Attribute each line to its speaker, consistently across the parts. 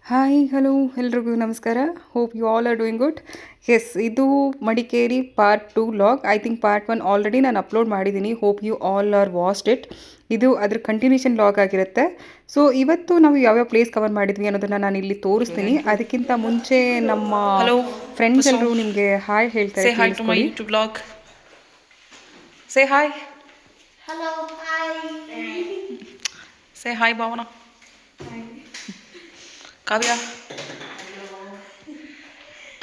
Speaker 1: Hi hello ಎಲ್ರಿಗೂ ನಮಸ್ಕಾರ. Hope you all are doing good. Yes, ಇದು Madikeri part 2 vlog. I think part 1 already ನಾನು upload ಮಾಡಿದ್ದೀನಿ. Hope you all are watched it. ಇದು ಅದ್ರ continuation log ಆಗಿರುತ್ತೆ. ಸೊ ಇವತ್ತು ನಾವು ಯಾವ್ಯಾವ ಪ್ಲೇಸ್ ಕವರ್ ಮಾಡಿದ್ವಿ ಅನ್ನೋದನ್ನು ನಾನು ಇಲ್ಲಿ ತೋರಿಸ್ತೀನಿ. ಅದಕ್ಕಿಂತ ಮುಂಚೆ ನಮ್ಮ ಫ್ರೆಂಡ್ಸ್ ಎಲ್ಲರೂ ನಿಮಗೆ ಹಾಯ್ ಹೇಳ್ತಾರೆ.
Speaker 2: Say hi to my YouTube vlog. Say hi.
Speaker 3: Hello, hi.
Speaker 2: Say hi, Bhavana.
Speaker 3: Hi.
Speaker 2: Kavya.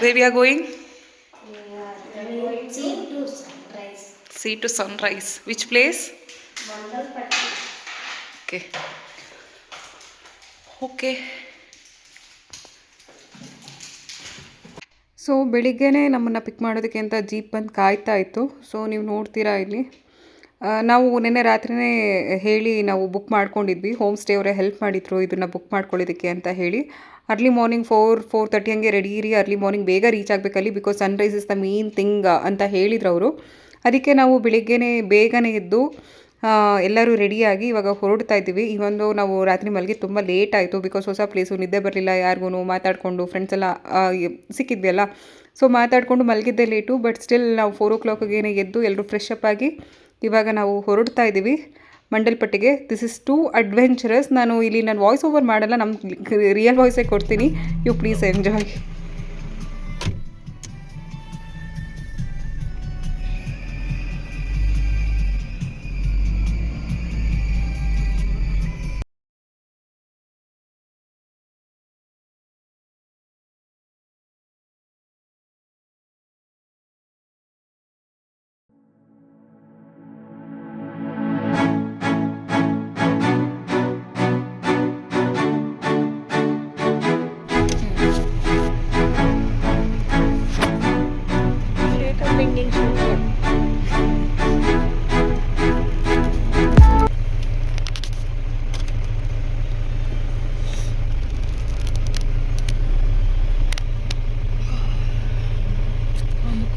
Speaker 2: Where we are going?
Speaker 3: We are going sea to sunrise.
Speaker 2: Sea to sunrise. Which place?
Speaker 3: Mandalpatti.
Speaker 2: Okay. Okay.
Speaker 1: So ಬೆಳಿಗ್ಗೆನೇ ನಮ್ಮನ್ನು pick ಮಾಡೋದಕ್ಕೆ ಅಂತ jeep ಬಂದು ಕಾಯ್ತಾ ಇತ್ತು. So ನೀವು ನೋಡ್ತೀರಾ ಇಲ್ಲಿ ನಾವು ನಿನ್ನೆ ರಾತ್ರಿನೇ ಹೇಳಿ ನಾವು ಬುಕ್ ಮಾಡ್ಕೊಂಡಿದ್ವಿ. ಹೋಮ್ ಸ್ಟೇ ಅವರೇ ಹೆಲ್ಪ್ ಮಾಡಿದ್ರು ಇದನ್ನು ಬುಕ್ ಮಾಡ್ಕೊಳ್ಳೋದಕ್ಕೆ ಅಂತ ಹೇಳಿ. ಅರ್ಲಿ ಮಾರ್ನಿಂಗ್ 4:30 ಹಂಗೆ ರೆಡಿ ಇರಿ, ಅರ್ಲಿ ಮಾರ್ನಿಂಗ್ ಬೇಗ ರೀಚ್ ಆಗಬೇಕಲ್ಲಿ, because sunrise is the main thing ಅಂತ ಹೇಳಿದ್ರು ಅವರು. ಅದಕ್ಕೆ ನಾವು ಬೆಳಿಗ್ಗೆನೇ ಬೇಗನೆ ಎದ್ದು ಎಲ್ಲರೂ ರೆಡಿಯಾಗಿ ಇವಾಗ ಹೊರಡ್ತಾ ಇದ್ದೀವಿ. ಇವೊಂದು ನಾವು ರಾತ್ರಿ ಮಲಗಿ ತುಂಬ ಲೇಟ್ ಆಯಿತು, ಬಿಕಾಸ್ ಹೊಸ ಪ್ಲೇಸು, ನಿದ್ದೆ ಬರಲಿಲ್ಲ ಯಾರಿಗೂ. ಮಾತಾಡಿಕೊಂಡು ಫ್ರೆಂಡ್ಸ್ ಎಲ್ಲ ಸಿಕ್ಕಿದ್ವಿ ಅಲ್ಲ, ಸೊ ಮಾತಾಡಿಕೊಂಡು ಮಲಗಿದ್ದೆ ಲೇಟು. ಬಟ್ ಸ್ಟಿಲ್ ನಾವು 4 o'clockಗೆ ಎದ್ದು ಎಲ್ಲರೂ ಫ್ರೆಶ್ ಅಪ್ ಆಗಿ ಇವಾಗ ನಾವು ಹೊರಡ್ತಾ ಇದ್ದೀವಿ ಮಂಡಲ್ಪಟ್ಟಿಗೆ. This is too adventurous. ನಾನು ಇಲ್ಲಿ ನಾನು ವಾಯ್ಸ್ ಓವರ್ ಮಾಡಲ್ಲ, ನಮ್ಮ ರಿಯಲ್ ವಾಯ್ಸೇ ಕೊಡ್ತೀನಿ. You please enjoy.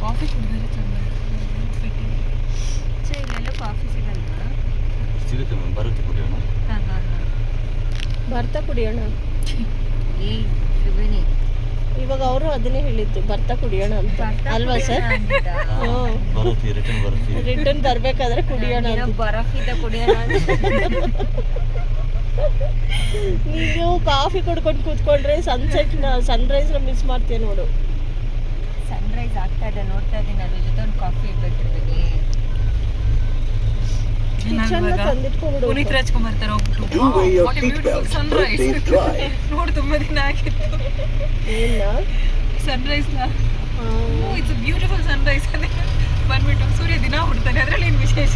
Speaker 2: ಕಾಫಿ ಕುಡಿದ್ರೆ ಚಂದ.
Speaker 3: ಇಲ್ಲೆಲ್ಲ ಕಾಫಿ ಸಿಗಲ್ವಾ?
Speaker 4: ಸಿಗುತ್ತೆ ಮ್ಯಾಮ್, ಬರುತ್ತೆ ಕುಡಿಯೋಣ.
Speaker 5: ಬರ್ತಾ ಕುಡಿಯೋಣ.
Speaker 3: ಏ ಶುಭನಿ,
Speaker 5: ಇವಾಗ ಅವರು ಅದನ್ನೇ ಹೇಳಿದ್ದು, ಬರ್ತಾ ಕುಡಿಯೋಣ ಅಂತ ಅಲ್ವಾ ಸರ್?
Speaker 4: ಬರುತ್ತೆ, ರಿಟರ್ನ್ ಬರುತ್ತೆ.
Speaker 5: ರಿಟರ್ನ್ ಬರ್ಬೇಕಾದ್ರೆ ಕುಡಿಯೋಣ ಅಂತ.
Speaker 3: ಬರಫಿದ ಕುಡಿಯೋಣ.
Speaker 5: ನೀವು ಕಾಫಿ ಕುಡ್ಕೊಂಡು ಕೂತ್ಕೊಂಡ್ರೆ ಸನ್ರೈಸ್ನ ಮಿಸ್ ಮಾಡ್ತೀಯ ನೋಡು.
Speaker 3: ಸನ್ರೈಸ್ ಆಗ್ತಾ ಇದೆ, ನೋಡ್ತಾ ಇದ್ದೀನಿ. ಅದ್ರ ಜೊತೆ ಒಂದು ಕಾಫಿ ಇಟ್ಬಿಟ್ಟಿರ್ತೀನಿ.
Speaker 5: ತಂದಿಟ್ಕೊಂಡ್ಬಿಡು.
Speaker 2: ಪುನೀತ್ ರಾಜ್ಕುಮಾರ್ ತರ ಹೋಗ್ಬಿಟ್ಟು ಸನ್ರೈಸ್ ನೋಡಿ, ತುಂಬಾ ದಿನ ಆಗಿತ್ತು
Speaker 5: ಏನ
Speaker 2: ಸನ್ರೈಸ್. ಇಟ್ಸ್ ಬ್ಯೂಟಿಫುಲ್ ಸನ್ರೈಸ್ ಬಂದ್ಬಿಟ್ಟು ಸೂರ್ಯ ದಿನ ಹುಡ್ತಾನೆ, ಅದ್ರಲ್ಲಿ ಏನು ವಿಶೇಷ?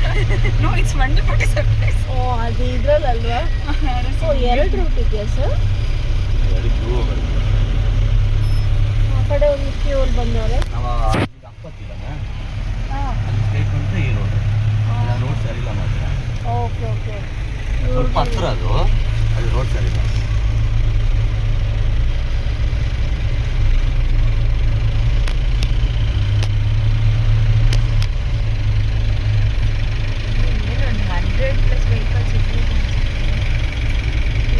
Speaker 2: No, it's Mandalpatti sunrise.
Speaker 5: Oh, ಅದು ಇದ್ರಲ್ಲಲ್ವಾ? ಓ, 2 ರೂಟ್ ಇದೆಯಾ ಸರ್? ಆ ಕಡೆ ಒಂದು ಕ್ಯೂಲ್ ಬಂದವ್ರೆ.
Speaker 4: ರೋಡ್ ಸರಿ ಇಲ್ಲ ಮಾತ್ರ.
Speaker 5: Okay okay.
Speaker 4: ಸ್ವಲ್ಪ ಹತ್ರ ಅದು ರೋಡ್ ಸರಿ ಇಲ್ಲ.
Speaker 3: ಒಂದು 100+ ವೆಹಿಕಲ್ಸ್ ಇರ್ಬೋದು.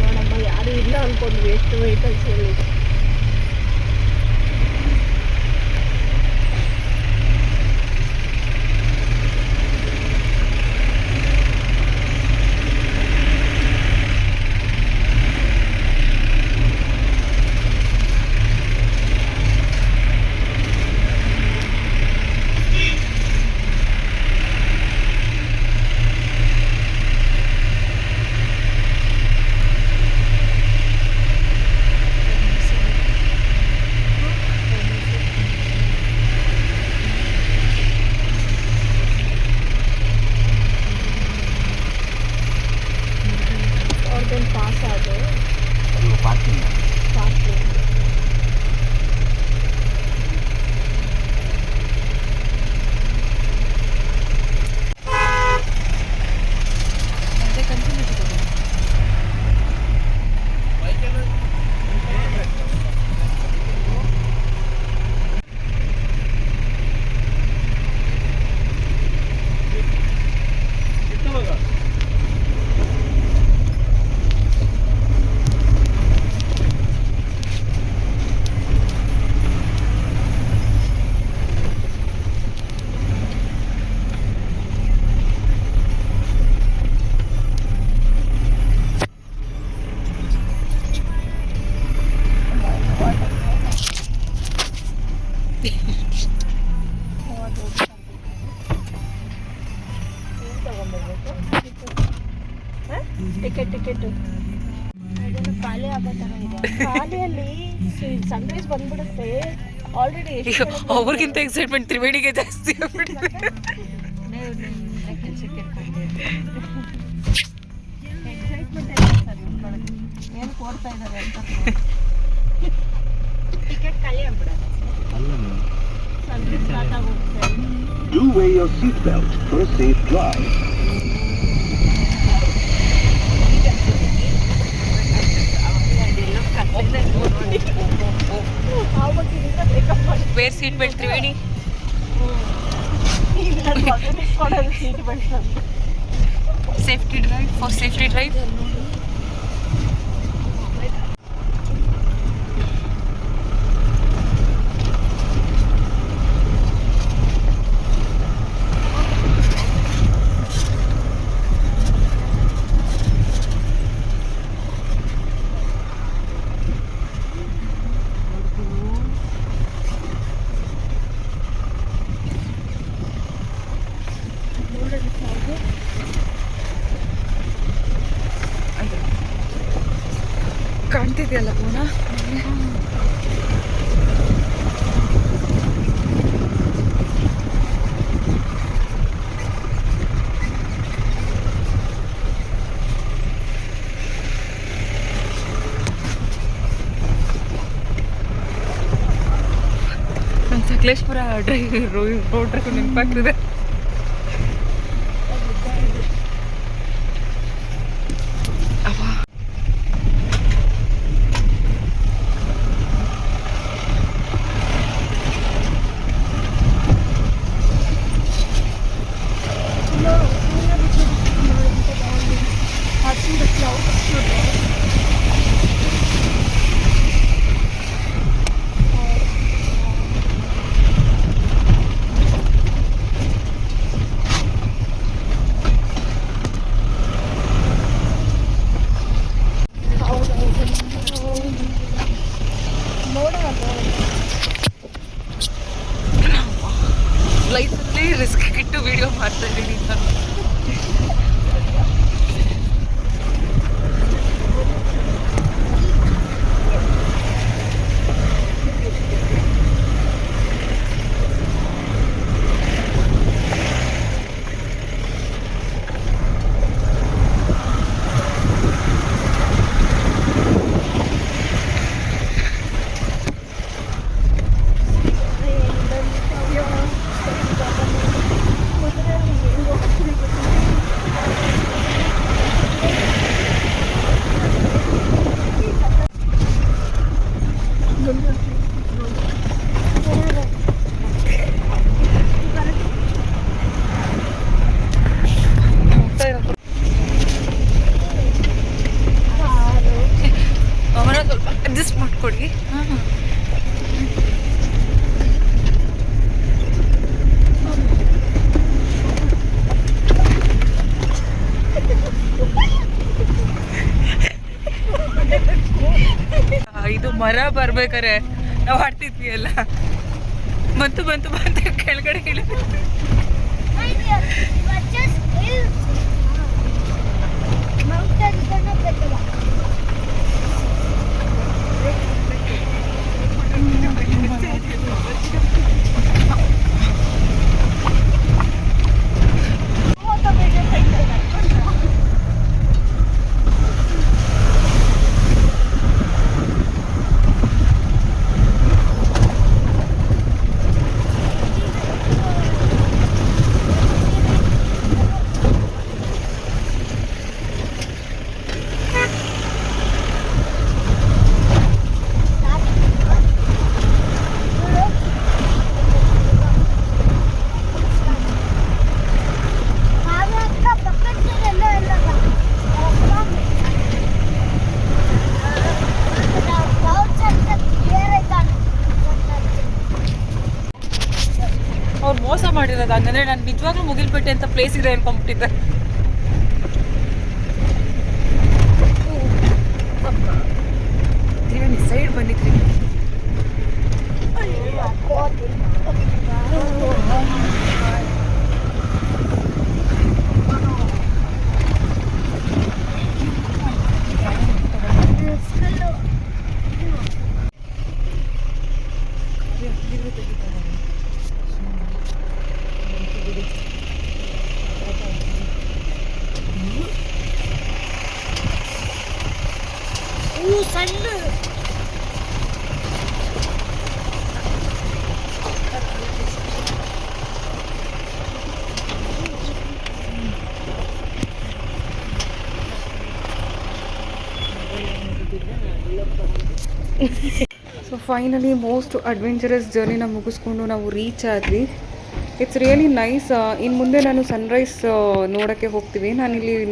Speaker 5: ನೋಡಮ್ಮ, ಯಾರು ಇಲ್ಲ ಅನ್ಕೊಂಡ್ವಿ, ಎಷ್ಟು ವೆಹಿಕಲ್ಸ್ ಹೇಳಿ. ಪಾಸ್ ಅದು
Speaker 4: ಪಾರ್ಕಿಂಗ್
Speaker 5: ಪಾರ್ಕಿಂಗ್. ಖಾಲಿಯಲ್ಲಿ ಸನ್ರೈಸ್ ಬಂದ್ಬಿಡುತ್ತೆ ಆಲ್ರೆಡಿ.
Speaker 2: ಅವ್ರಿಗಿಂತ ಎಕ್ಸೈಟ್ಮೆಂಟ್ ತ್ರಿವೇಣಿಗೆ ಜಾಸ್ತಿ ಆಗ್ಬಿಟ್ಟಿದೆ.
Speaker 3: ಕೆಲಸಕ್ಕೆ
Speaker 5: ಎಕ್ಸೈಟ್ಮೆಂಟ್ ಏನು ಕೊಡ್ತಾ ಇದ್ದಾರೆ ಅಂತ. ಟಿಕೆಟ್ ಖಾಲಿ ಆಗ್ಬಿಡೋದು. ಸನ್ರೈಸ್ ಸ್ಟಾರ್ಟ್ ಆಗೋಗುತ್ತೆ.
Speaker 6: Do wear your seatbelt for a safe drive.
Speaker 5: ಆವಾಗಿನಿಂದ ಬ್ರೇಕಪ್ ಮಾಡಿ
Speaker 2: ವೇರ್ ಸೀಟ್ ಬೆಲ್ಟ್ ತ್ರಿವೇಣಿ.
Speaker 5: ಕೊಡೋದು ಸೀಟ್ ಬೆಲ್ಟ್ ಅಂತ.
Speaker 2: Safety drive for safety drive. ಕಾಣ್ತಿದೆಯಲ್ಲ ಪೂನಾ. ನಮ್ಮ ಸಕಲೇಶ್ಪುರ ರೋಡ್ ಟ್ರಿಪ್ ನೆನಪಾಗ್ತಿದೆ. ಲೈಫಲ್ಲಿ ರಿಸ್ಕ್ ಇಟ್ಟು ವಿಡಿಯೋ ಮಾಡ್ತಾ ಇದ್ದೀನಿ ನಾನು. ಅವನ ಸ್ವಲ್ಪ ಅಡ್ಜಸ್ಟ್ ಮಾಡ್ಕೊಡಿ. ಇದು ಮರ ಬರ್ಬೇಕಾರೆ ನಾವು ಆಡ್ತಿದ್ವಿ ಎಲ್ಲ. ಬಂತು ಬಂತು ಬಂತು ಕೆಳಗಡೆ ಇಳಿ. ಅವ್ರು ಮೋಸ ಮಾಡಿರೋದು ಹಂಗಂದ್ರೆ ನಾನು ನಿಜವಾಗ್ಲೂ ಮುಗಿಲ್ಪೇಟೆ ಅಂತ ಪ್ಲೇಸ್ ಇದೆ ಅನ್ಕೊಂಡ್ಬಿಟ್ಟಿದ್ದೆ. ಸೈಡ್ ಬಂದಿದ್ರಿ.
Speaker 1: ಸೊ ಫೈನಲಿ ಮೋಸ್ಟ್ ಅಡ್ವೆಂಚರಸ್ ಜರ್ನಿನ ಮುಗಿಸ್ಕೊಂಡು ನಾವು ರೀಚ್ ಆದ್ವಿ. It's really nice. ಇನ್ನು ಮುಂದೆ ನಾನು ಸನ್ರೈಸ್ ನೋಡೋಕ್ಕೆ ಹೋಗ್ತೀವಿ.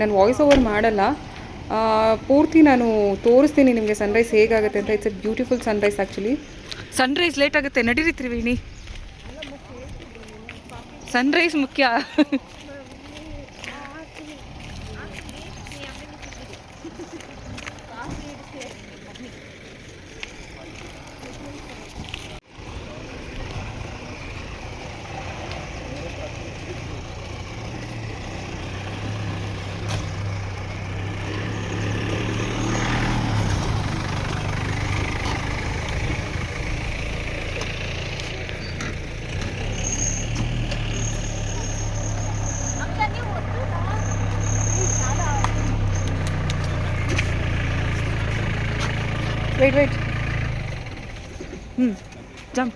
Speaker 1: ನಾನು ವಾಯ್ಸ್ ಓವರ್ ಮಾಡಲ್ಲ, ಪೂರ್ತಿ ನಾನು ತೋರಿಸ್ತೀನಿ ನಿಮಗೆ ಸನ್ರೈಸ್ ಹೇಗಾಗುತ್ತೆ ಅಂತ. It's A beautiful Sunrise actually. Sunrise late ಆಗುತ್ತೆ, ನಡೀರಿ ತ್ರಿವೇಣಿ. ಸನ್ರೈಸ್ ಮುಖ್ಯ. Wait. Jump.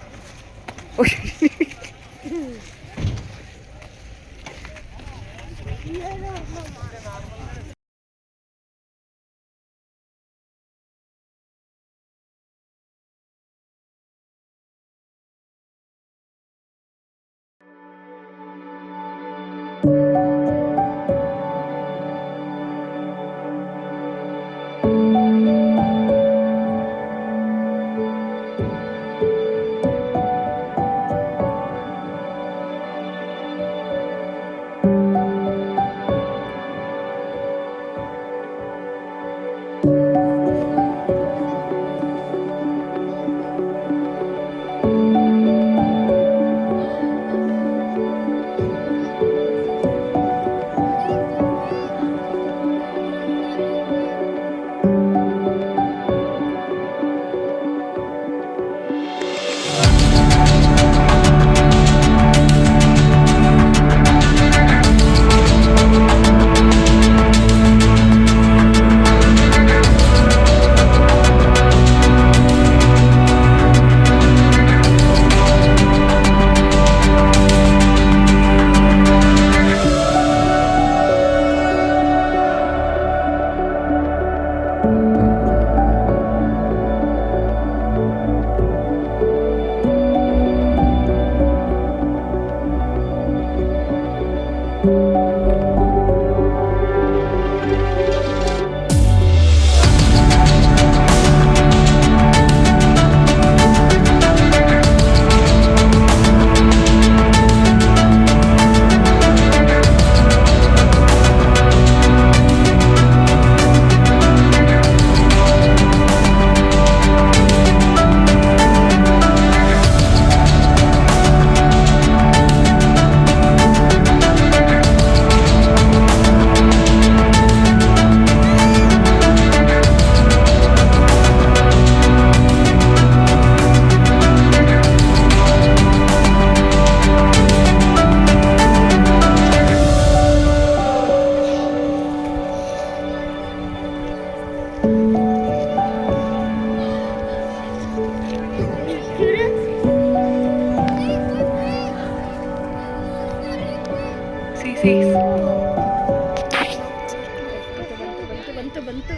Speaker 5: ಬಂತು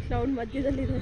Speaker 5: ಕ್ಲೌಡ್ ಮಧ್ಯದಲ್ಲಿದೆ.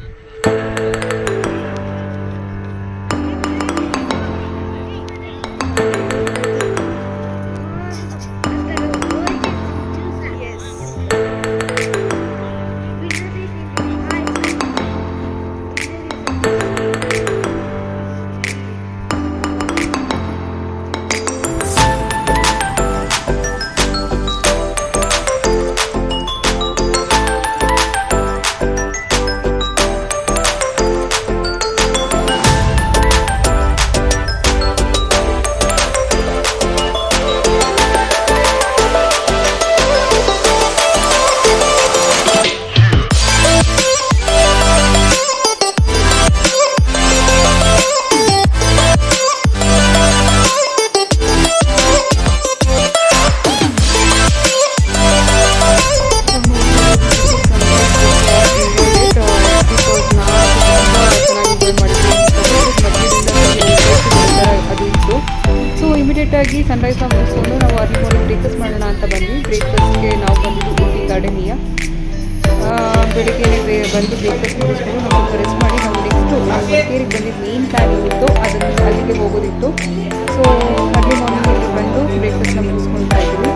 Speaker 1: ಮಡಿಕೇರಿಗೆ ಬಂದಿದ್ದು ಮೇನ್ ಪ್ಲ್ಯಾನ್ ಏನಿತ್ತು ಅದನ್ನು ಅಲ್ಲಿಗೆ ಹೋಗೋದಿತ್ತು. ಸೊ ಅರ್ಲಿ ಮಾರ್ನಿಂಗ್ ಇಲ್ಲಿ ಬಂದು ಬ್ರೇಕ್ಫಾಸ್ಟ್ನ ಮುಗಿಸ್ಕೊಳ್ತಾ ಇದ್ದೀವಿ.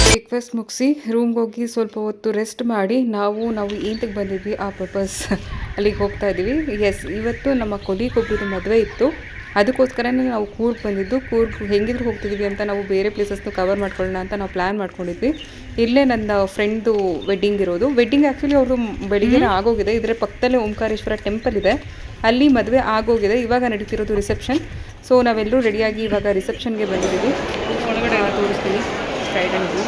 Speaker 1: ಬ್ರೇಕ್ಫಾಸ್ಟ್ ಮುಗಿಸಿ ರೂಮ್ಗೆ ಹೋಗಿ ಸ್ವಲ್ಪ ಹೊತ್ತು ರೆಸ್ಟ್ ಮಾಡಿ ನಾವು ಏನಕ್ಕೆ ಬಂದಿದ್ವಿ ಆ ಪರ್ಪಸ್ ಅಲ್ಲಿಗೆ ಹೋಗ್ತಾ ಇದ್ದೀವಿ. ಎಸ್, ಇವತ್ತು ನಮ್ಮ ಕೊಲೀಗೊಬ್ಬರದ್ದು ಮದುವೆ ಇತ್ತು, ಅದಕ್ಕೋಸ್ಕರನೇ ನಾವು ಕೂರ್ಗ್ ಬಂದಿದ್ದು. ಕೂರ್ಗ್ ಹೆಂಗಿದ್ರು ಹೋಗ್ತಿದ್ವಿ ಅಂತ ನಾವು ಬೇರೆ ಪ್ಲೇಸಸ್ನು ಕವರ್ ಮಾಡ್ಕೊಳ್ಳೋಣ ಅಂತ ನಾವು ಪ್ಲ್ಯಾನ್ ಮಾಡ್ಕೊಂಡಿದ್ವಿ. ಇಲ್ಲೇ ನನ್ನ ಫ್ರೆಂಡ್ದು ವೆಡ್ಡಿಂಗ್ ಇರೋದು. ವೆಡ್ಡಿಂಗ್ ಆ್ಯಕ್ಚುಲಿ ಅವರು ಬೆಳಿಗ್ಗೆನೇ ಆಗೋಗಿದೆ. ಇದರ ಪಕ್ಕದಲ್ಲೇ ಓಂಕಾರೇಶ್ವರ ಟೆಂಪಲ್ ಇದೆ, ಅಲ್ಲಿ ಮದುವೆ ಆಗೋಗಿದೆ. ಇವಾಗ ನಡೀತಿರೋದು ರಿಸೆಪ್ಷನ್. ಸೊ ನಾವೆಲ್ಲರೂ ರೆಡಿಯಾಗಿ ಇವಾಗ ರಿಸೆಪ್ಷನ್ಗೆ ಬಂದಿದ್ದೀವಿ. ಒಳಗಡೆ ತೋರಿಸ್ತೀನಿ ಸೈಡ್ ಆ್ಯಂಡ್ ವ್ಯೂ.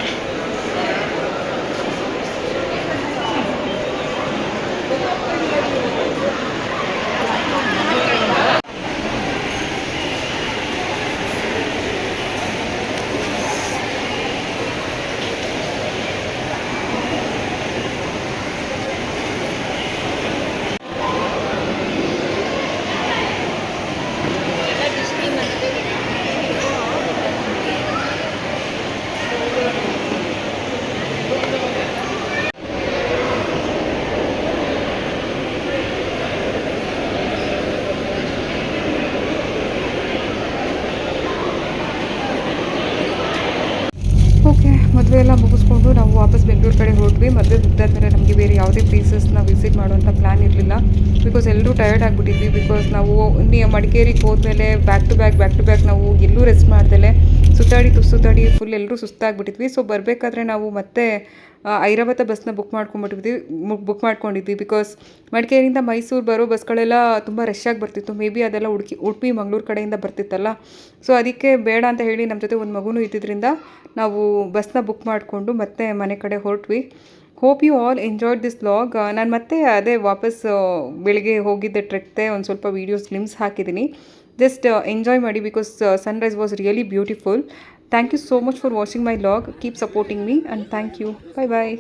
Speaker 1: ಓಕೆ, ಮದುವೆ ಎಲ್ಲ ಮುಗಿಸ್ಕೊಂಡು ನಾವು ವಾಪಸ್ ಬೆಂಗಳೂರು ಕಡೆ ಹೊರಟ್ವಿ. ಮದುವೆ ಮುಗಿದಾದ್ಮೇಲೆ ನಮಗೆ ಬೇರೆ ಯಾವುದೇ ಪ್ಲೇಸಸ್ನ ವಿಸಿಟ್ ಮಾಡುವಂಥ ಪ್ಲ್ಯಾನ್ ಇರಲಿಲ್ಲ. ಬಿಕಾಸ್ ಎಲ್ಲರೂ ಟಯರ್ಡ್ ಆಗಿಬಿಟ್ಟಿದ್ವಿ. ಬಿಕಾಸ್ ನಾವು ಮಡಿಕೇರಿಗೆ ಹೋದ್ಮೇಲೆ ಬ್ಯಾಕ್ ಟು ಬ್ಯಾಕ್ ನಾವು ಎಲ್ಲೂ ರೆಸ್ಟ್ ಮಾಡ್ದಲೆ ಸುತ್ತಾಡಿ ಫುಲ್ ಎಲ್ಲರೂ ಸುಸ್ತಾಗ್ಬಿಟ್ಟಿದ್ವಿ. ಸೊ ಬರಬೇಕಾದ್ರೆ ನಾವು ಮತ್ತೆ ಐರಾವತ ಬಸ್ನ ಬುಕ್ ಮಾಡ್ಕೊಂಡಿದ್ವಿ. ಬಿಕಾಸ್ ಮಡಿಕೇರಿಯಿಂದ ಮೈಸೂರು ಬರೋ ಬಸ್ಗಳೆಲ್ಲ ತುಂಬ ರಶ್ ಆಗಿ ಬರ್ತಿತ್ತು. ಮೇ ಬಿ ಅದೆಲ್ಲ ಉಡುಪಿ ಮಂಗಳೂರು ಕಡೆಯಿಂದ ಬರ್ತಿತ್ತಲ್ಲ. ಸೊ ಅದಕ್ಕೆ ಬೇಡ ಅಂತ ಹೇಳಿ ನಮ್ಮ ಜೊತೆ ಒಂದು ಮಗುನೂ ಇದ್ದಿದ್ದರಿಂದ ನಾವು ಬಸ್ನ ಬುಕ್ ಮಾಡಿಕೊಂಡು ಮತ್ತೆ ಮನೆ ಕಡೆ ಹೊರಟ್ವಿ. Hope you all enjoyed this vlog. ನಾನು ಮತ್ತೆ ಅದೇ ವಾಪಸ್ ಬೆಳಿಗ್ಗೆ ಹೋಗಿದ್ದೆ ಟ್ರೆಕ್ತೆ ಒಂದು ಸ್ವಲ್ಪ ವೀಡಿಯೋಸ್ ಗ್ಲಿಮ್ಸ್ ಹಾಕಿದ್ದೀನಿ. ಜಸ್ಟ್ ಎಂಜಾಯ್ ಮಾಡಿ because sunrise was really beautiful. Thank you so much for watching my vlog. Keep supporting me and thank you. Bye bye.